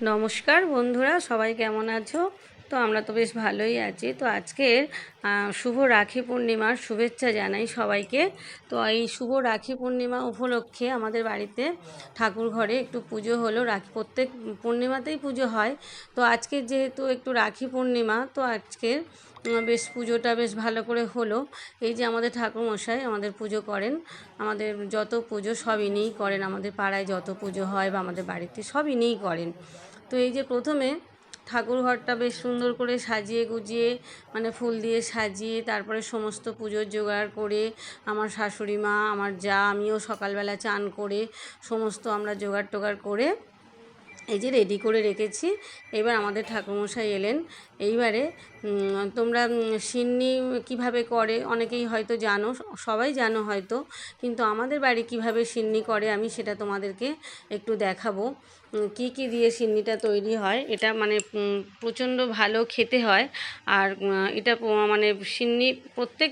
নমস্কার বন্ধুরা, সবাই কেমন আছো? তো আমরা তো বেশ ভালোই আছি। তো আজকের শুভ রাখি পূর্ণিমার শুভেচ্ছা জানাই সবাইকে। তো এই শুভ রাখি পূর্ণিমা উপলক্ষে আমাদের বাড়িতে ঠাকুর ঘরে একটু পুজো হলো। রাখি প্রত্যেক পূর্ণিমাতেই পুজো হয়। তো আজকে যেহেতু একটু রাখি পূর্ণিমা, তো আজকের বেশ পুজোটা বেশ ভালো করে হলো। এই যে আমাদের ঠাকুরমশাই আমাদের পুজো করেন, আমাদের যত পুজো সব ইনিই করেন। আমাদের পাড়ায় যত পুজো হয় বা আমাদের বাড়িতে সব ইনিই করেন। তো এই যে প্রথমে ঠাকুর ঘরটা বেশ সুন্দর করে সাজিয়ে গুজিয়ে, মানে ফুল দিয়ে সাজিয়ে, তারপরে সমস্ত পুজোর জোগাড় করে আমার শাশুড়ি মা, আমার যা, আমিও সকালবেলা চান করে সমস্ত আমরা জোগাড় টোগাড় করে এই যে রেডি করে রেখেছি। এবার আমাদের ঠাকুরমশাই এলেন। এইবারে তোমরা সিন্নি কিভাবে করে অনেকেই হয়তো জানো, সবাই জানো হয়তো, কিন্তু আমাদের বাড়ি কিভাবে সিন্নি করে আমি সেটা তোমাদেরকে একটু দেখাবো। কি কি দিয়ে সিন্নিটা তৈরি হয়, এটা মানে প্রচণ্ড ভালো খেতে হয়। আর এটা মানে সিন্নি প্রত্যেক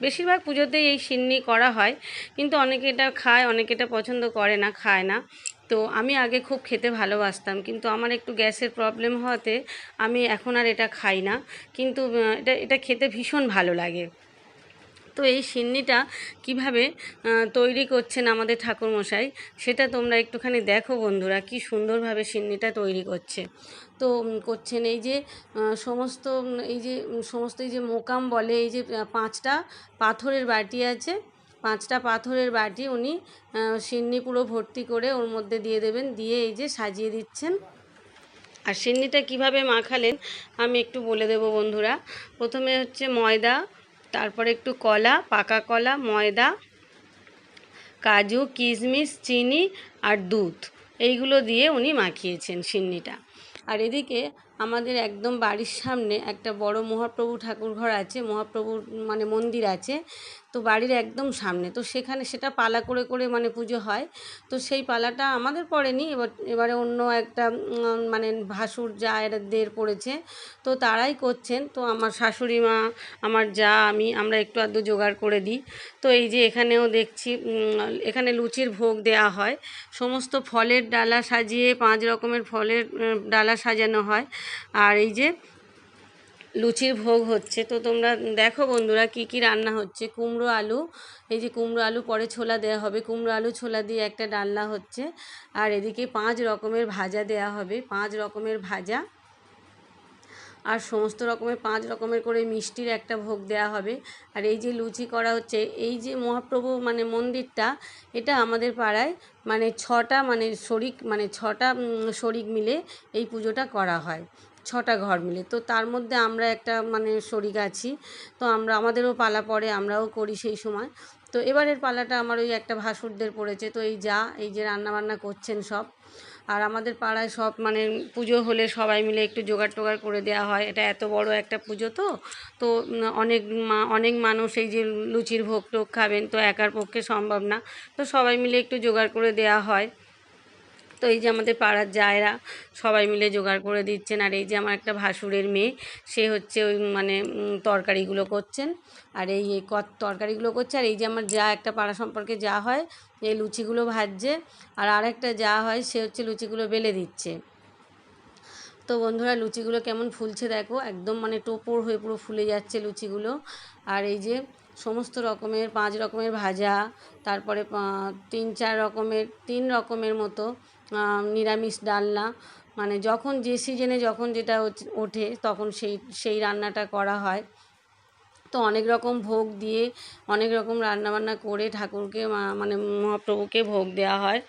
বেশিরভাগ পুজোতেই এই সিন্নি করা হয়, কিন্তু অনেকে এটা খায়, অনেকে এটা পছন্দ করে না, খায় না। তো আমি আগে খুব খেতে ভালোবাসতাম, কিন্তু আমার একটু গ্যাসের প্রবলেম হওয়াতে আমি এখন আর এটা খাই না, কিন্তু এটা খেতে ভীষণ ভালো লাগে। তো এই সিন্নিটা কিভাবে তৈরি করছেন আমাদের ঠাকুরমশাই, সেটা তোমরা একটুখানি দেখো বন্ধুরা, কি সুন্দরভাবে সিন্নিটা তৈরি করছে। তো করছেন এই যে সমস্ত এই যে মোকাম বলে, এই যে 5টা পাথরের বাটি আছে, 5টা পাথরের বাটি উনি সিন্নি পুরো ভর্তি করে ওর মধ্যে দিয়ে দেবেন, দিয়ে এই যে সাজিয়ে দিচ্ছেন। আর সিন্নিটা কিভাবে মাখালেন আমি একটু বলে দেব বন্ধুরা। প্রথমে হচ্ছে ময়দা, তারপরে একটু কলা, পাকা কলা, ময়দা, কাজু, কিশমিশ, চিনি আর দুধ, এইগুলো দিয়ে উনি মাখিয়েছেন সিন্নিটা। আর এদিকে আমাদের একদম বাড়ির সামনে একটা বড় মহাপ্রভু ঠাকুর ঘর আছে, মহাপ্রভুর মানে মন্দির আছে। তো বাড়ির একদম সামনে, তো সেখানে সেটা পালা করে করে মানে পুজো হয়। তো সেই পালাটা আমাদের পড়েনি, এবারে অন্য একটা মানে ভাসুর যা এদের পড়েছে, তো তারাই করছেন। তো আমার শাশুড়ি মা, আমার যা, আমরা একটু আধটু জোগাড় করে দিই। তো এই যে এখানেও দেখছি এখানে লুচির ভোগ দেয়া হয়। সমস্ত ফলের ডালা সাজিয়ে 5 রকমের ফলের ডালা সাজানো হয়। আর এই যে লুচির ভোগ হচ্ছে। তো তোমরা দেখো বন্ধুরা কি কি রান্না হচ্ছে। কুমড়ো আলু, এই যে কুমড়ো আলু পরে ছোলা দেওয়া হবে, কুমড়ো আলু ছোলা দিয়ে একটা ডালনা হচ্ছে। আর এদিকে 5 রকমের ভাজা দেয়া হবে, 5 রকমের ভাজা। আর সমস্ত রকমের 5 রকমের করে মিষ্টির একটা ভোগ দেওয়া হবে। আর এই যে লুচি করা হচ্ছে, এই যে মহাপ্রভু মানে মন্দিরটা, এটা আমাদের পাড়ায় মানে 6টা মানে শরিক, মানে 6টা শরিক মিলে এই পুজোটা করা হয়, 6টা ঘর মিলে। তো তার মধ্যে আমরা একটা মানে শরিক আছি। তো আমাদেরও পালা পড়ে, আমরাও করি সেই সময়। তো এবারের পালাটা আমার ওই একটা ভাসুরদের পড়েছে। তো এই যে রান্নাবান্না করছেন সব। আর আমাদের পাড়ায় সব মানে পুজো হলে সবাই মিলে একটু জোগাড় টোগাড় করে দেওয়া হয়। এটা এত বড় একটা পুজো, তো তো অনেক মানুষ এই যে লুচির ভোগ টোগ খাবেন, তো একার পক্ষে সম্ভব না। তো সবাই মিলে একটু জোগাড় করে দেওয়া হয়। তো এই যে আমাদের পাড়ার জায়রা সবাই মিলে জোগাড় করে দিচ্ছেন। আর এই যে আমার একটা ভাসুরের মেয়ে, সে হচ্ছে ওই মানে তরকারিগুলো করছেন। আর এই তরকারিগুলো করছে। আর এই যে আমার যা, একটা পাড়া সম্পর্কে যা হয়, এই লুচিগুলো ভাজছে। আর আরেকটা যা হয়, সে হচ্ছে লুচিগুলো বেলে দিচ্ছে। তো বন্ধুরা লুচিগুলো কেমন ফুলছে দেখো, একদম মানে টোপর হয়ে পুরো ফুলে যাচ্ছে লুচিগুলো। আর এই যে সমস্ত রকমের 5 রকমের ভাজা, তারপরে 3 রকমের মতো নিরামিষ ডালনা, মানে যখন যে সিজনে যখন যেটা ওঠে তখন সেই রান্নাটা করা হয়। তো অনেক রকম ভোগ দিয়ে, অনেক রকম রান্নাবান্না করে ঠাকুরকে মানে মহাপ্রভুকে ভোগ দেওয়া হয়।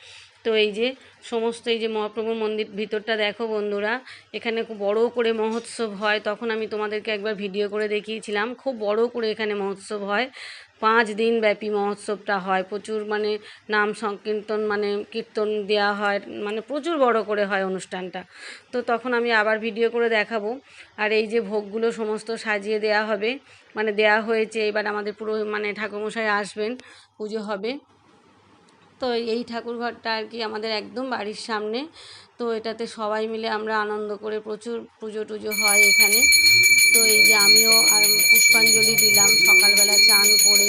তো এই যে সমস্ত এই যে মহাপ্রভুর মন্দির ভিতরটা দেখো বন্ধুরা, এখানে খুব বড় করে মহোৎসব হয়। তখন আমি তোমাদেরকে একবার ভিডিও করে দেখিয়েছিলাম, খুব বড় করে এখানে মহোৎসব হয়। 5 দিন ব্যাপী মহোৎসবটা হয়। প্রচুর মানে নাম সংকীর্তন মানে কীর্তন দেওয়া হয়, মানে প্রচুর বড় করে হয় অনুষ্ঠানটা। তো তখন আমি আবার ভিডিও করে দেখাবো। আর এই যে ভোগগুলো সমস্ত সাজিয়ে দেওয়া হবে, মানে দেওয়া হয়েছে। এবার আমাদের পুরো মানে ঠাকুরমশাই আসবেন, পুজো হবে। তো এই ঠাকুর ঘরটা আর কি আমাদের একদম বাড়ির সামনে। তো এটাতে সবাই মিলে আমরা আনন্দ করে, প্রচুর পুজো টুজো হয় এখানে। তো এই যে আমিও আর পুষ্পাঞ্জলি দিলাম সকালবেলা চান করে,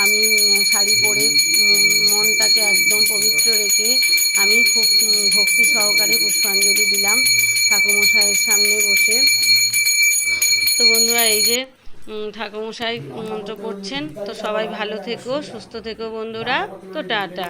আমি শাড়ি পরে মনটাকে একদম পবিত্র রেখে আমি খুব ভক্তি সহকারে পুষ্পাঞ্জলি দিলাম। ঠাকুরমশাই মন্ত্র পড়ছেন। তো সবাই ভালো থেকো, সুস্থ থেকো বন্ধুরা। তো টাটা।